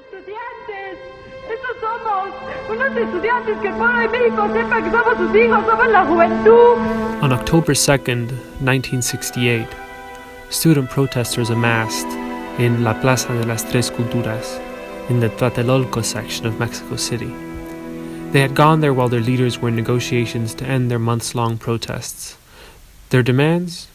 estudiantes. Estos somos unos estudiantes que el pueblo de México sepa que somos sus hijos, somos la juventud. On October 2nd, 1968, student protesters amassed in La Plaza de las Tres Culturas, in the Tlatelolco section of Mexico City. They had gone there while their leaders were in negotiations to end their months-long protests. Their demands?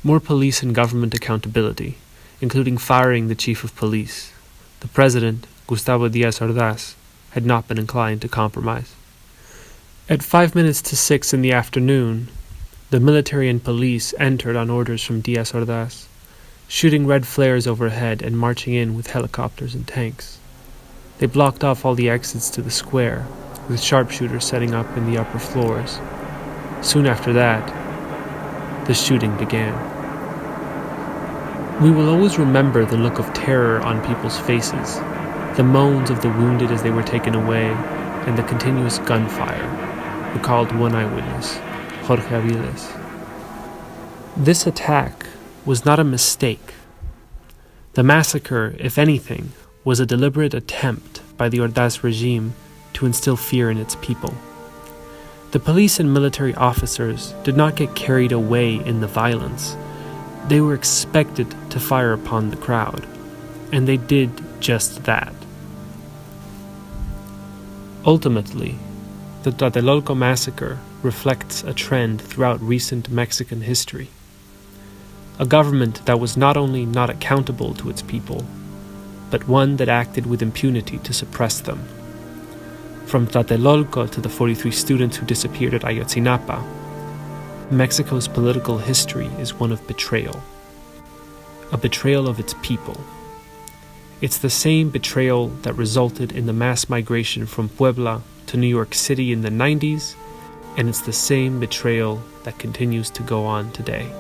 More police and government accountability, including firing the chief of police. The president, Gustavo Díaz Ordaz, had not been inclined to compromise. At 5 minutes to 6 in the afternoon, the military and police entered on orders from Díaz Ordaz, shooting red flares overhead and marching in with helicopters and tanks. They blocked off all the exits to the square, with sharpshooters setting up in the upper floors. Soon after that, the shooting began. We will always remember the look of terror on people's faces, the moans of the wounded as they were taken away, and the continuous gunfire, recalled one eyewitness, Jorge Aviles. This attack was not a mistake. The massacre, if anything, was a deliberate attempt by the Ordaz regime to instill fear in its people. The police and military officers did not get carried away in the violence. They were expected to fire upon the crowd, and they did just that. Ultimately, the Tlatelolco massacre reflects a trend throughout recent Mexican history. A government that was not only not accountable to its people, but one that acted with impunity to suppress them. From Tlatelolco to the 43 students who disappeared at Ayotzinapa, Mexico's political history is one of betrayal. A betrayal of its people. It's the same betrayal that resulted in the mass migration from Puebla to New York City in the 90s, and it's the same betrayal that continues to go on today.